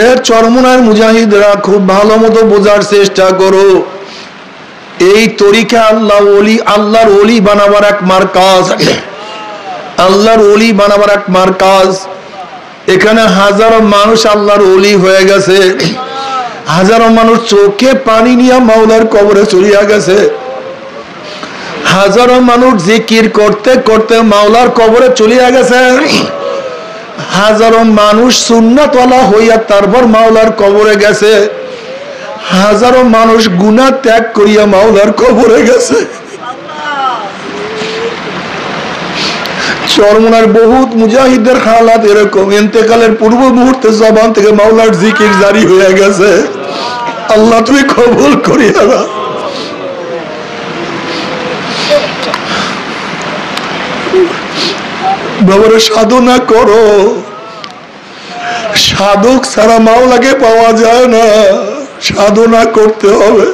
এর চরমনার মুজাহিদরা খুব ভালো মতো বোঝার চেষ্টা করো, এই তরিকা আল্লাহর ওলি বানাবার এক মার্কাজ, আল্লাহর ওলি বানাবার এক মার্কাজ। এখানে হাজারো মানুষ আল্লাহর ওলি হয়ে গেছে, হাজারো মানুষ চোখে পানি নিয়ে মাওলার কবরে চলিয়া গেছে, হাজারো মানুষ জিকির করতে করতে মাওলার কবরে চলিয়া গেছে, হাজারো মানুষ সুন্নাতওয়ালা হইয়া তারপর মাওলার কবরে গেছে, হাজারো মানুষ গুনাহ ত্যাগ করিয়া মাওলার কবরে গেছে। চরমনার বহুত মুজাহিদের হালাত এরকম, ইন্তেকালের পূর্ব মুহূর্তে জবান থেকে মাওলার জিকির জারি হয়ে গেছে। আল্লাহ তুমি কবুল করিয়া দাও। বাবারে সাধনা করো, সাধক ছাড়া মাওলাকে পাওয়া যায় না, সাধনা করতে হবে।